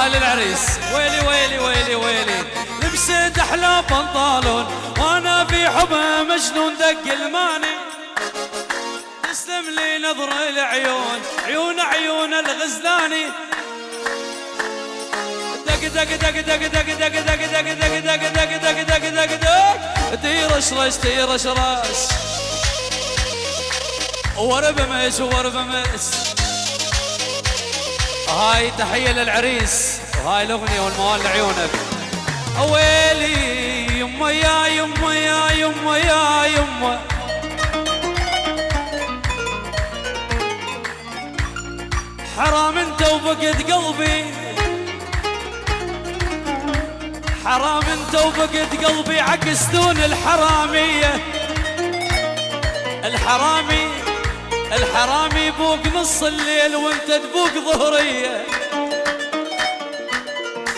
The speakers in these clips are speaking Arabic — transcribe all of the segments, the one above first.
للعريس. ويلي ويلي ويلي ويلي، لبست احلى بنطلون وانا في حبه مجنون دق الماني. تسلم لي نظر العيون، عيون الغزلاني. دق دق دق دق دق دق دق دق دق دق دق دق دق دق دق، تيرش رش تيرش رش، ورب مس ورب مس. هاي تحية للعريس وهاي الأغنية والموال لعيونك. ويلي يما يا يما يا يما يا يما، حرام انت وفقد قلبي، حرام انت وفقد قلبي، عكستون الحرامية. الحرامي يبوق نص الليل وانت تبوق ظهرية.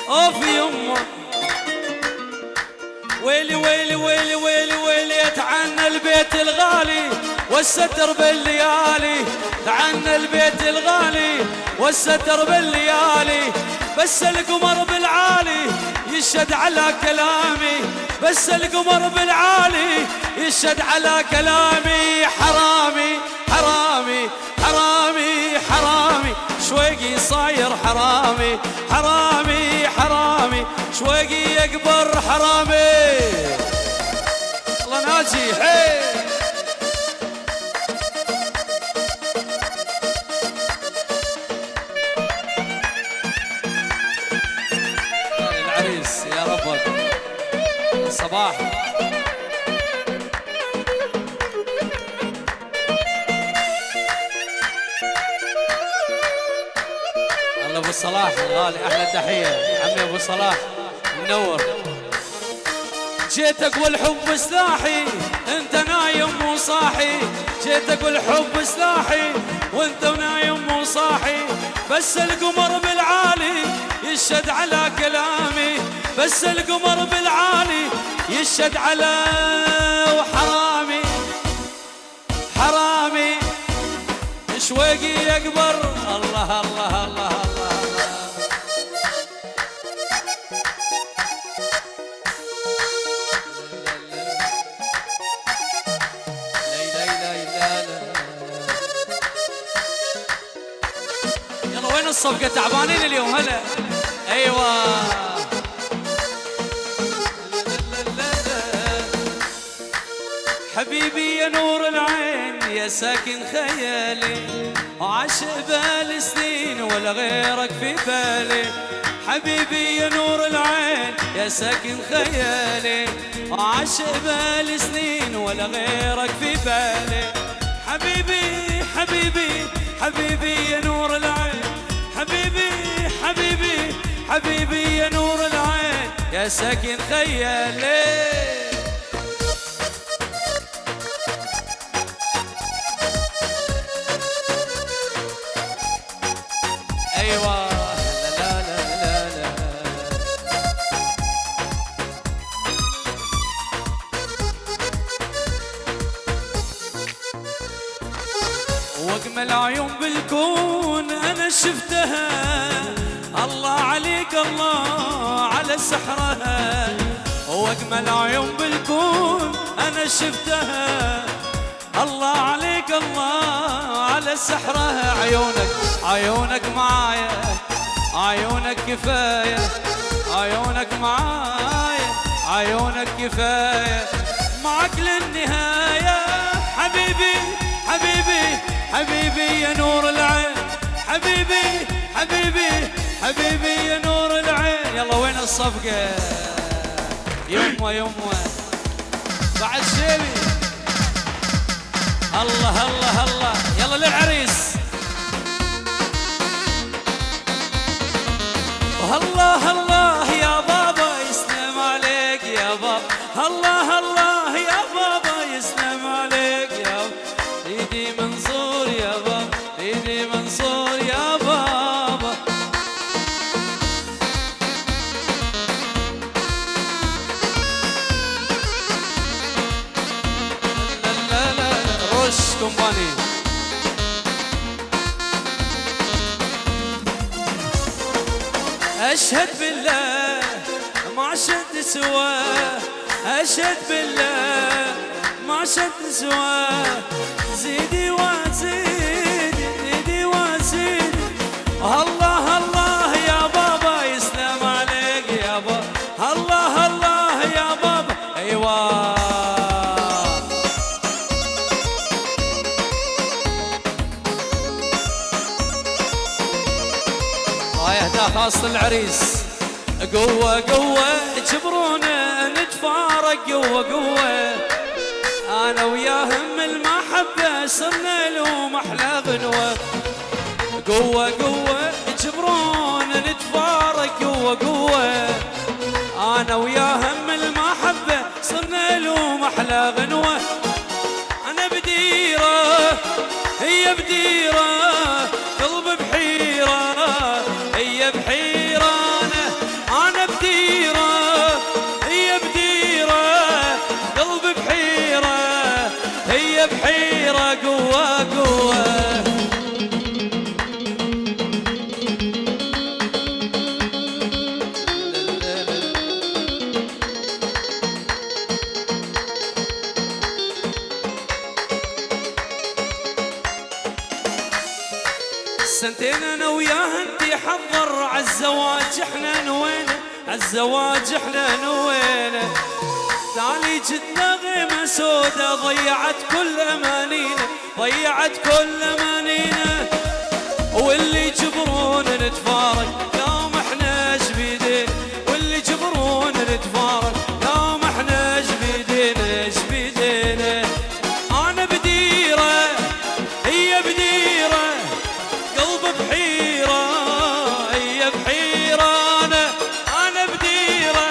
اوف يمه، ويلي ويلي ويلي ويلي ويلي، اتعنى البيت الغالي والستر بالليالي، اتعنى البيت الغالي والستر بالليالي. بس القمر بالعالي يشهد على كلامي، بس القمر بالعالي يشهد على كلامي. حرامي حرامي حرامي حرامي، شويقي صاير حرامي، حرامي حرامي، شويقي اكبر حرامي. الله ناجي حي. العريس يا ربك صباح. ابو صلاح الغالي، احلى تحيه عمي ابو صلاح منور. جيتك والحب سلاحي انت نايم وصاحي، جيتك والحب سلاحي وانت نايم وصاحي. بس القمر بالعالي يشهد على كلامي، بس القمر بالعالي يشهد على. وحرامي حرامي شويقي اكبر. الله الله الله الله. يلا وين الصفقة؟ تعبانين اليوم. هلا ايوه. حبيبي يا نور العين يا ساكن خيالي، وعاشق بالي سنين ولا غيرك في بالي. حبيبي يا نور العين يا ساكن خيالي، وعاشق بالي سنين ولا غيرك في بالي. حبيبي حبيبي حبيبي يا نور العين، حبيبي حبيبي حبيبي يا نور العين يا ساكن خيالي. ايوه لا لا لا لا. واجمل عيون بالكون انا شفتها، الله عليك الله على سحرها. واجمل عيون بالكون انا شفتها، الله عليك الله على سحرها. عيونك معايا، عيونك كفاية، عيونك معايا، عيونك كفاية، معك للنهاية. حبيبي حبيبي حبيبي يا نور العين، حبيبي حبيبي حبيبي يا نور العين. يلا وين الصفقة؟ يمه يمه بعد شيبي. الله الله الله. يلا للعريس. الله الله يا بابا يسلم عليك يا بابا، الله الله يا بابا يسلم عليك يا بابا. ايدي منصور يا بابا، ايدي منصور يا بابا. لا لا لا روش كومباني. أشهد بالله ما شد سواه، أشهد بالله ما شد سواه. زيدي وزيدي زيدي وزيدي. الله الله يا بابا يسلم عليك يا بابا. الله الله يا بابا. ايوه هاي اهداء خاصة العريس. قوة قوة جبرونا نتفارق قوة قوة، أنا وياهم المحبة صرنا لهم أحلى غنوة. قوة قوة جبرونا نتفارق قوة قوة، أنا وياهم المحبة صرنا لهم أحلى غنوة. أنا بديرة هي بديرة قلب بحيرة، هي بحيرة أنا بديرة هي بديرة قلب بحيرة، هي بحيرة قوة قوة. سنتين انا وياه انتي حضر عالزواج احنا نوينا، عالزواج احنا نوينا. تالي جدنا غيمة سودا ضيعت كل امانينا، ضيعت كل امانينا. واللي يجبرون نتفارق يوم احنا ايش بيدينا، واللي يجبرون نتفارق يوم احنا ايش بيدينا ايش بيدينا. انا بديرة هي بديرة قلب بحيرة، هي بحيرة أنا بديرة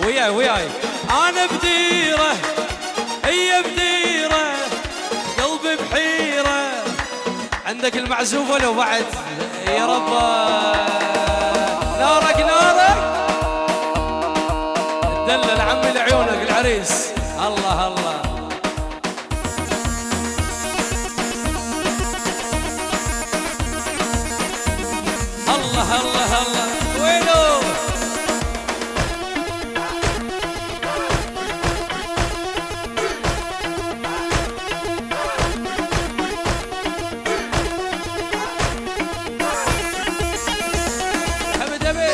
وياي وياي. أنا بديرة هي بديرة قلب بحيرة. عندك المعزوفة لو بعد يا رب. نارك نارك دلل عمي لعيونك العريس. الله الله الله الله الله. وينو حمد أبي.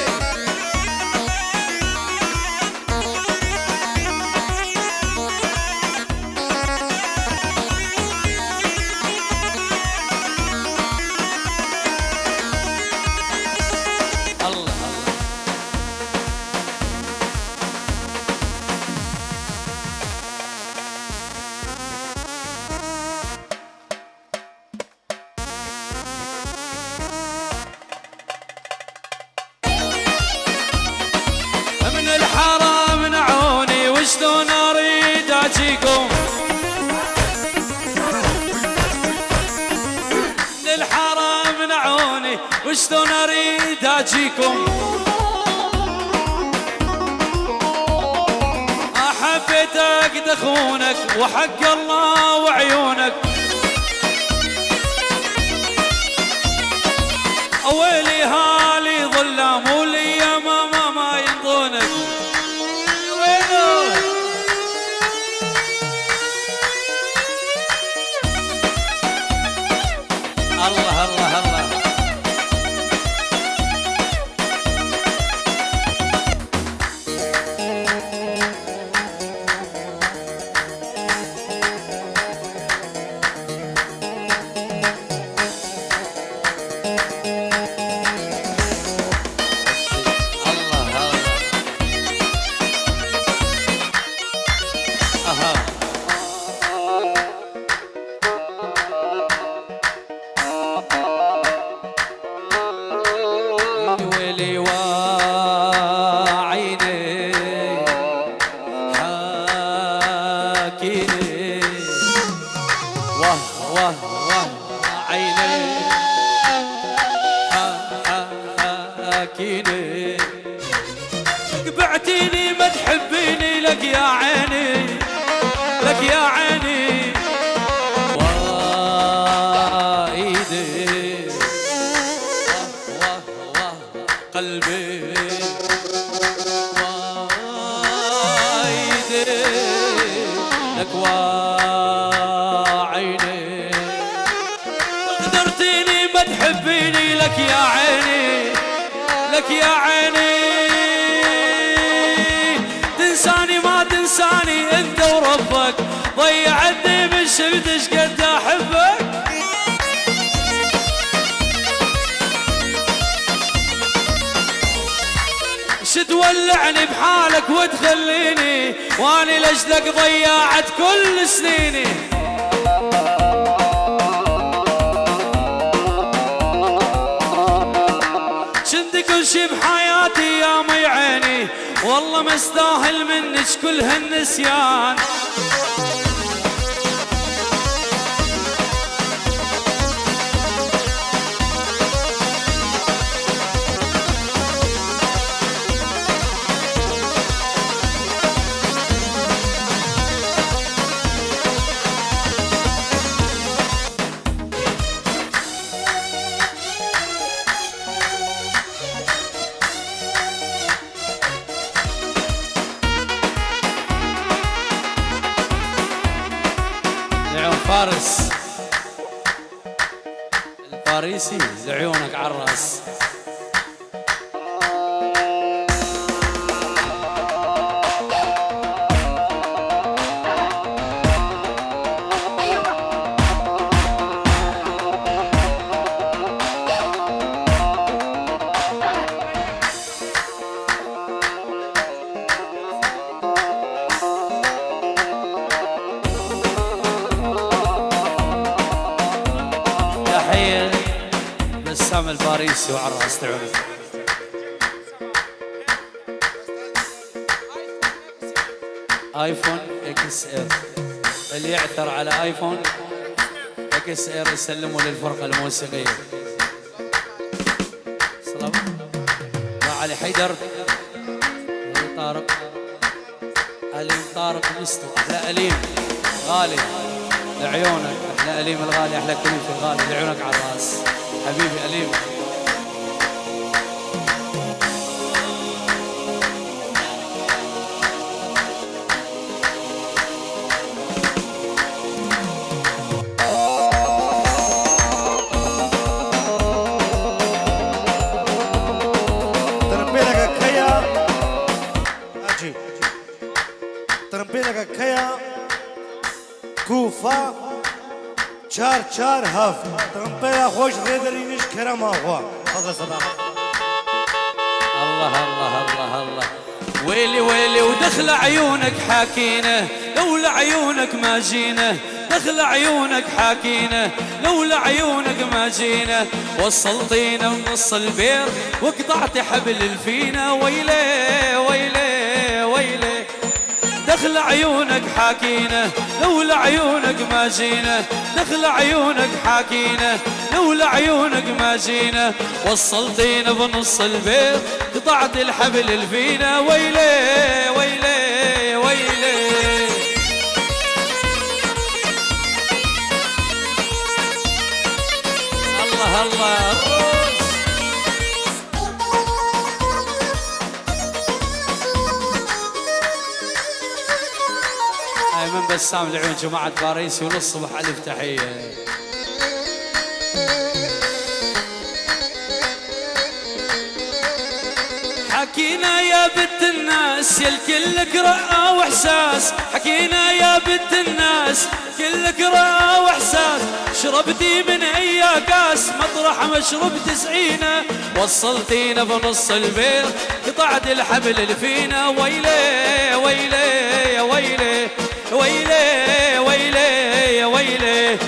من الحرام منعوني وشلون اريد اجيكم، من الحرام منعوني وشلون اريد اجيكم. احبيتك دخونك وحق الله وعيونك. ويلي هالي ظلام ولي يا ماما ما ينطونك. وينو الله الله الله. لك وعيني قدرتيني ما تحبيني لك يا عيني لك يا عيني تنساني ما تنساني انت وربك ضيعتني من شفتش قد احبك تولعني بحالك وتخليني واني لاجلك ضيعت كل سنيني شنت كل شي بحياتي يا مي عيني والله مستاهل منك كل هالنسيان فارس الفارسي لعيونك عالراس بسام الباريسي وعراس تعرف ايفون اكس ار اللي يعثر على ايفون اكس ار يسلموا للفرقه الموسيقيه سلام علي حيدر طارق أليم طارق مستو احلى أليم غالي لعيونك احلى أليم الغالي احلى كلمه الغالي لعيونك على الراس حبيبي أليم ترمبيلك كيا أجي ترمبيلك كيا كوفا چار هفت ترمپیا خوش ریدرینش کرم آخوا فضل صدام الله الله الله الله ويلي ويلي ودخل عيونك حاكينه لولا عيونك ما جينا دخل عيونك حاكينه لولا عيونك ما جينا وصلتينا بنص البير وقطعت حبل الفينا ويلي ويلي ويلي دخل عيونك حاكينه لولا عيونك ما جينا دخل عيونك حاكينه لولا عيونك ما جينا وصلتينا بنص البيت قطعت الحبل الفينا ويلي ويلي ويلي الله الله من بسام العيون جماعة باريس وللصبح ألف تحية حكينا يا بنت الناس يا الكلك رأى وإحساس حكينا يا بنت الناس كلك رأى وإحساس شربتي من أي كاس مطرح ما شربت سعينا وصلتينا بنص البيت قطعت الحبل اللي فينا ويلي ويلي يا ويلي ويلي ويلي يا ويلي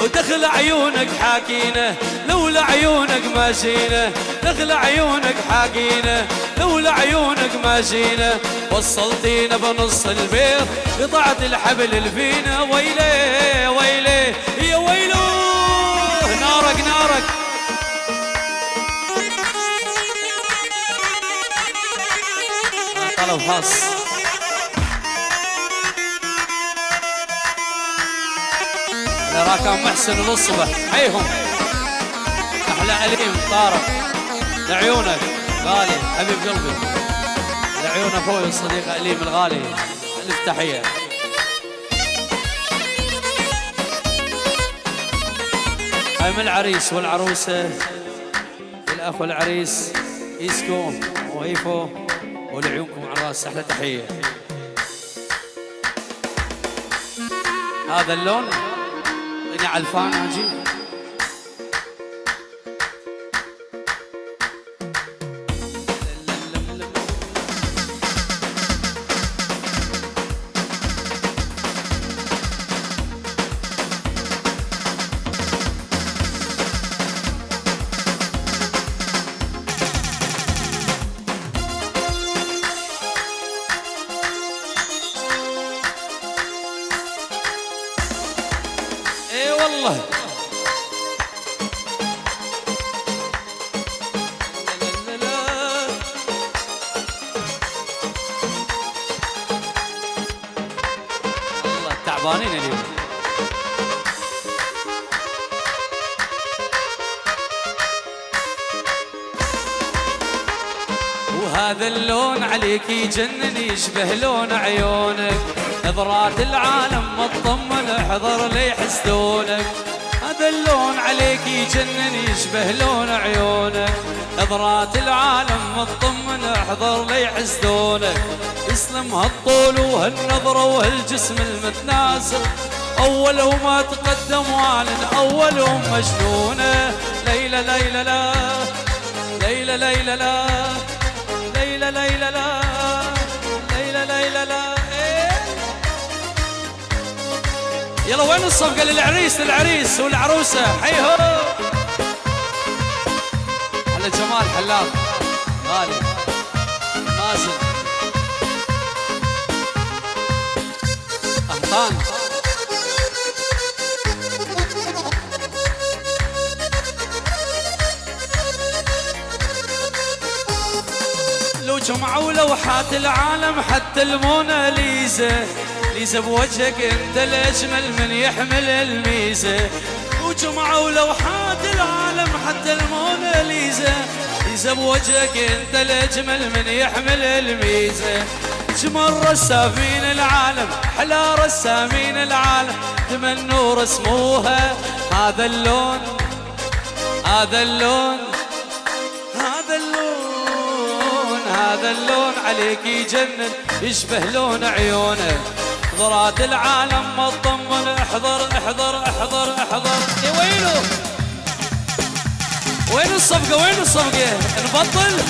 ودخل عيونك حاكينه لولا عيونك ما جينا دخل عيونك حاكينه لولا عيونك ما جينا وصلتينا بنص البيت قطعت الحبل اللي فينا ويلي ويلي يا ويلو نارك نارك طلب خاص راكان محسن للصبح حيهم احلى أليم طارق لعيونك غالي حبيب قلبي لعيون اخوي الصديق أليم الغالي الف تحيه هاي من العريس والعروسة، الأخ والعريس إيسكو وإيفو، ولعيونكم على راس أحلى تحية. هذا اللون غني علفان عجيب. والله والله تعبانين اليوم. وهذا اللون عليك يجنن يشبه لون عيونك، نظرات العالم مطمن احضر لي يحسدونك. هذا اللون عليك يجنن يشبه لون عيونك، نظرات العالم مطمن احضر لي يحسدونك. يسلم هالطول وهالنظرة وهالجسم المتناسق، أولهم ما تقدم وعلن أولهم مجنونة. ليلى ليلى لا ليلى ليلى لا ليلى ليلى لا ليلى ليلى لا. يلا وين الصفقة للعريس والعروسة؟ حيهو على جمال حلاق غالي مازن أهطان. لو جمعوا لوحات العالم حتى الموناليزا، ليزا بوجهك انت الاجمل من يحمل الميزه. وجمعوا لوحات العالم حتى الموناليزا، ليزا بوجهك انت الاجمل من يحمل الميزه. جمل رسامين العالم احلى رسامين العالم تمنوا رسموها. هذا اللون هذا اللون هذا اللون هذا اللون عليك يجنن يشبه لون عيونك، نظرات العالم مطمن احضر احضر احضر احضر. وينه وين الصفقة وين الصفقة؟ نبطل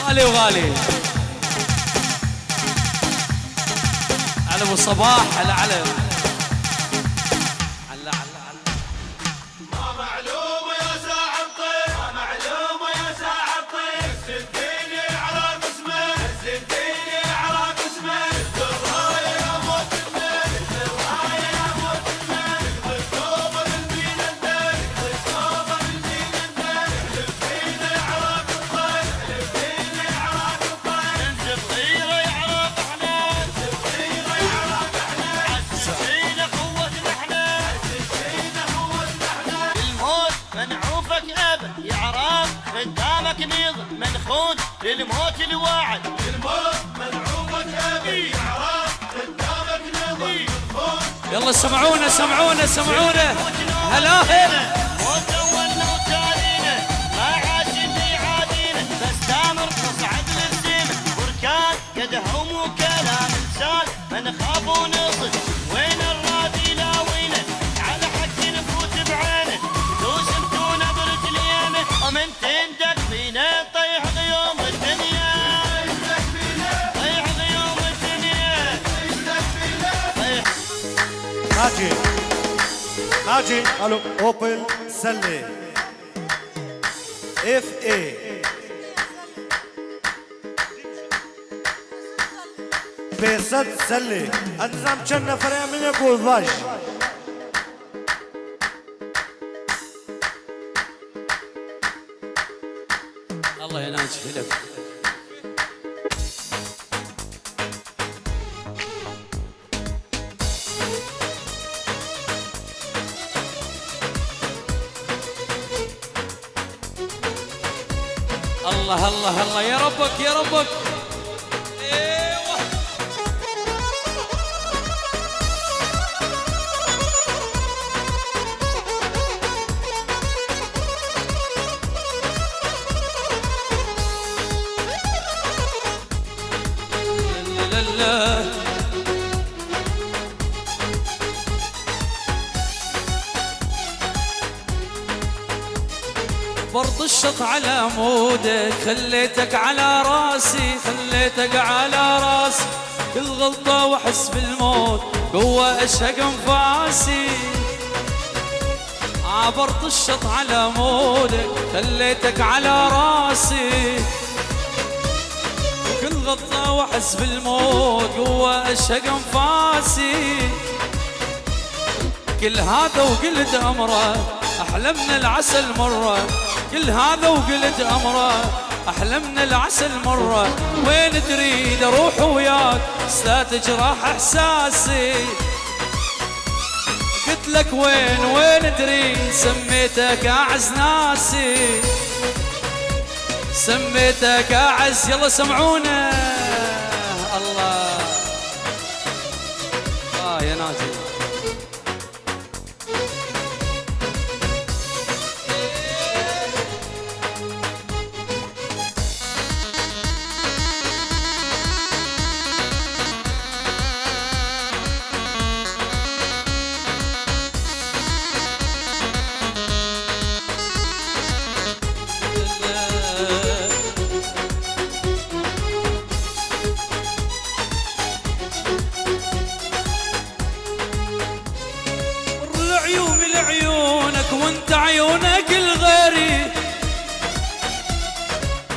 غالي وغالي على ابو صباح على علم على ما معلومة يا ساعة الطير، ما معلومة يا ساعة الطير. زدتيني على قسمك زدتيني على قسمك، الراية يا موت الملك الراية يا موت الملك. الثوبة بالمين اندك الثوبة بالمين اندك. لفيني عراق الطير لفيني عراق الطير. انت صغيرة يا عراق احنا صغيرة يا عراق احنا. عززينا قوتنا احنا عززينا قوتنا احنا. الموت منعوفك ابد يا عراق، قدامك نيض منخون للموت الواعد. الموت منعوفك ابد يا عراق، قدامك نيض منخون. يلا سمعونا سمعونا سمعونا. هلا موت اولنا وتالينا ما عاش اللي عادينا، بس دامر نصعد للزينة بركان قدهم وكلام انسان. ما نخاف ونصد وين الراضي لاوينا، على حق نفوت بعينه دوس انتو نظرة اليمه. ومن تندق فينا طيح غيوم الدنيا طيح غيوم الدنيا طيح. ناجي الو اوبل سلي اف اي بيصد سلي انزم كم نفر من يقول باش. الله يا ناجي لك. الله الله الله يا ربك يا ربك. ايوه برطشت على مودك، خليتك على راسي، خليتك على راسي، كل غلطة واحس بالموت قوة اشهق انفاسي. برطشت على مودك، خليتك على راسي، كل غلطة واحس بالموت قوة اشهق انفاسي. كل هذا وقلت امره احلى من العسل مره، كل هذا وقلت امره احلى من العسل مره. وين تريد اروح وياك لا تجرح احساسي، قلت لك وين تريد سميتك اعز ناسي، سميتك اعز. يلا سمعونا الله يا ناجي. وانت عيونك الغيري،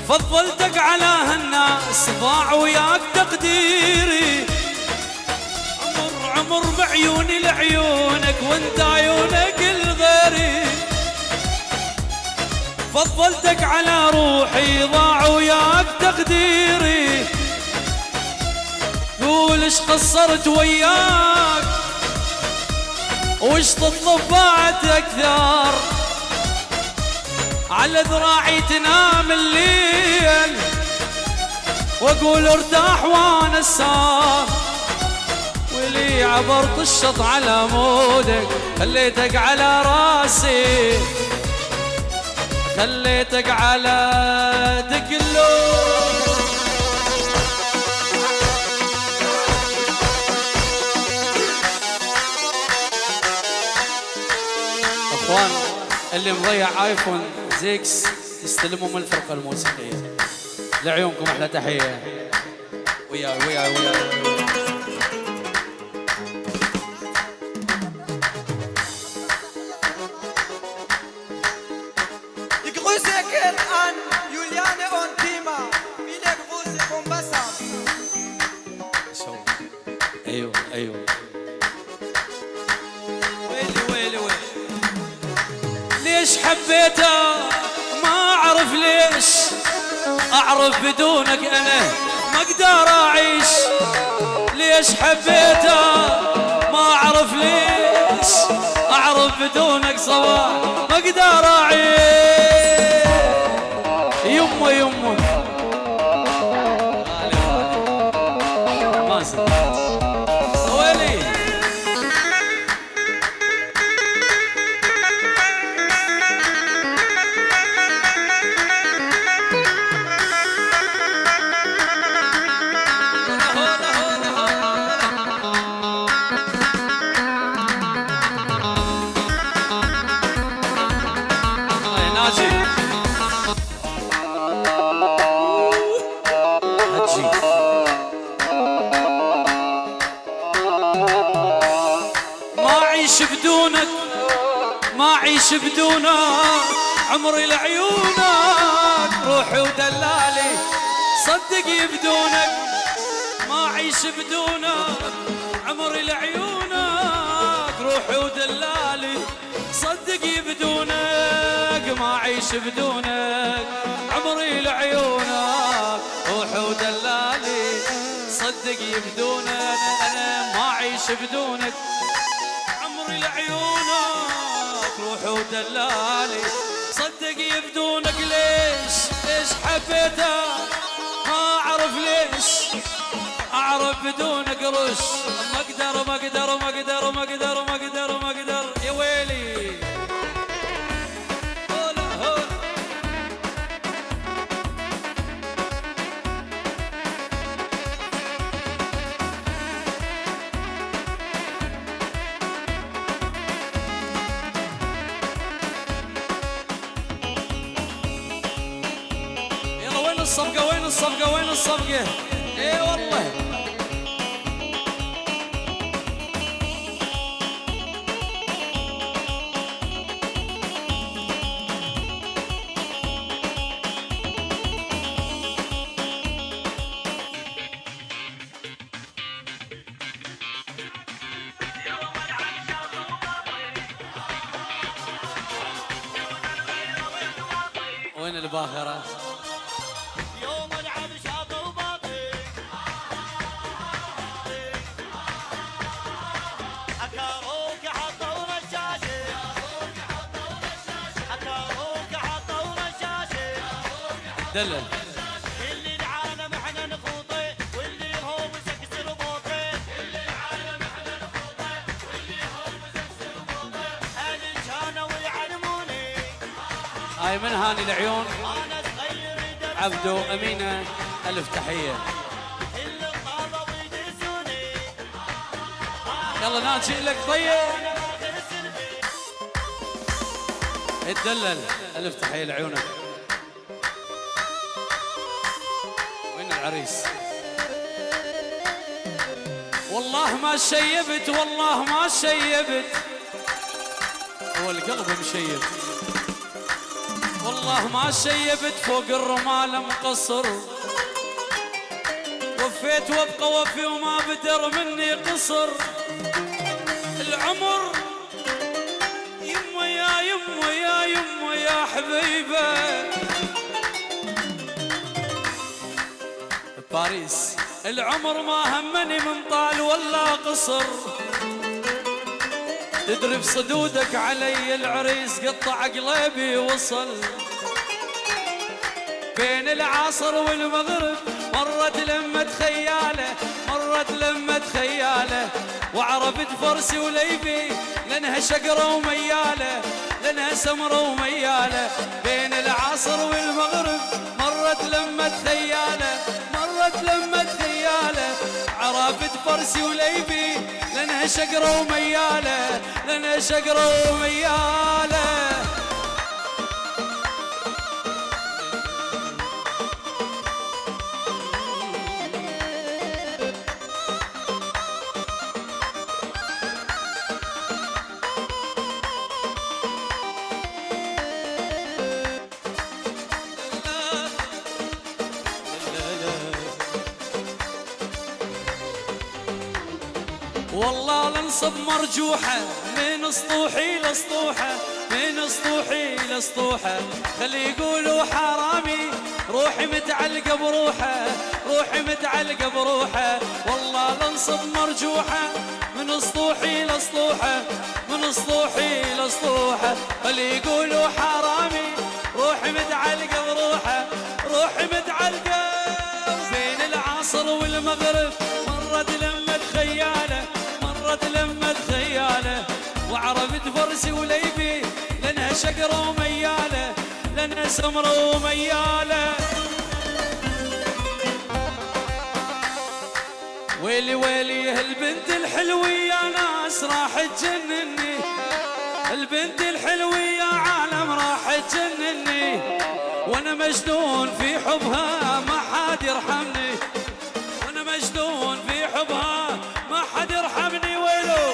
فضلتك على هالناس ضاع وياك تقديري. عمر بعيوني لعيونك وانت عيونك الغيري، فضلتك على روحي ضاع وياك تقديري. قول ايش قصرت وياك وش تطلب بعد اكثر، على ذراعي تنام الليل واقول ارتاح وانا السار. ولي عبرت الشط على مودك، خليتك على راسي، خليتك على دقلو. اخوان اللي مضيع ايفون 6 يستلموا من الفرقه الموسيقيه. لعيونكم احلى تحيه. ويا Die Grüße gehen an Juliane und Dima. Viele Grüße vom Wasser. ايوه ويلي ليش حبيته ما اعرف ليش، اعرف بدونك انا ما اقدر اعيش. ليش حبيته ما اعرف ليش، اعرف بدونك صباح ما اقدر اعيش. يمه ما زلت ويلي بدونك، ما أعيش بدونك، عمري لعيونك روحي ودلالي. صدقي بدونك ما أعيش بدونك، عمري لعيونك روحي ودلالي. صدقي بدونك ما أعيش بدونك، عمري لعيونك روحي ودلالي. صدقي بدونك أنا ما أعيش بدونك، لعيونك روحي ودلالي. صدقي بدونك ليش حبيته ما اعرف ليش، اعرف بدونك رش. ما اقدر يا ويلي. الصفقة وين الصفقة وين الصفقة؟ اي والله وين الباخرة؟ يوم العب شاط وباطي حكاروك حطوا رشاشة حكاروك حطوا رشاشة دلل اللي العالم احنا نخوطه واللي هو مسكسر بوطه اللي العالم احنا نخوطه واللي هو مسكسر بوطه اهل كانوا يعلموني هاي من هاني العيون انا صغير درسوني عبدو أمينة ألف تحية. اللي طالوا يدسوني يلا ناجي لك طيب انا باخر سلبي اتدلل ألف تحية لعيونك. وين العريس؟ والله ما شيبت والله ما شيبت هو القلب مشيب والله ما شيبت فوق الرمال مقصر وفيت وابقى وفي وما بدر مني قصر العمر يمه يا يمه يا يمه يا حبيبه باريس العمر ما همني من طال ولا قصر تدري بصدودك علي العريس قطع قلبي وصل بين العصر والمغرب مرت لمة خياله مرت لمة خياله وعرفت فرسي وليبي لانها شقرة ومياله لانها سمرة ومياله بين العصر والمغرب مرت لمة خياله مرت لمة خياله عرفت فرسي وليبي لانها شقرة ومياله لانها شقرة ومياله والله لنصب مرجوحة من سطوحي لسطوحة من سطوحي لسطوحة خلي يقولوا حرامي روحي متعلقة بروحه روحي متعلقة بروحه والله لنصب مرجوحة من سطوحي لسطوحة من سطوحي لسطوحة خلي يقولوا حرامي روحي متعلقة بروحه روحي متعلقة بين العصر والمغرب مرت لمة خياله مرت لمة خياله وعرفت فرسي وليبي لانها شقرة ومياله لانها سمرة ومياله ويلي ويلي هالبنت الحلوية ناس راح تجنني البنت الحلوية عالم راح تجنني وانا مجنون في حبها ما حد يرحمني وانا مجنون في حبها ما حد يرحمني ويلو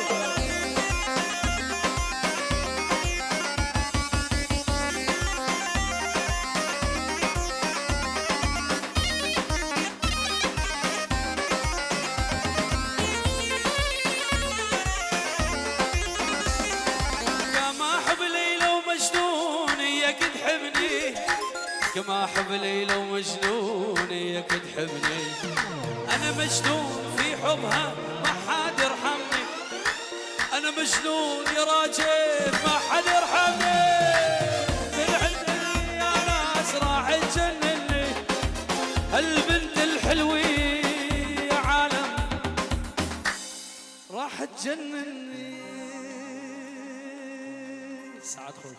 كما احب ليلى ومجنون اياك تحبني كما احب ليلى ومجنون اياك تحبني انا مجنون في حبها ما حد يرحمني انا مجنون يا راجل ما حد يرحمني بالعندي يا ناس راح تجنني البنت الحلوية يا عالم راح تجنني سعد خوش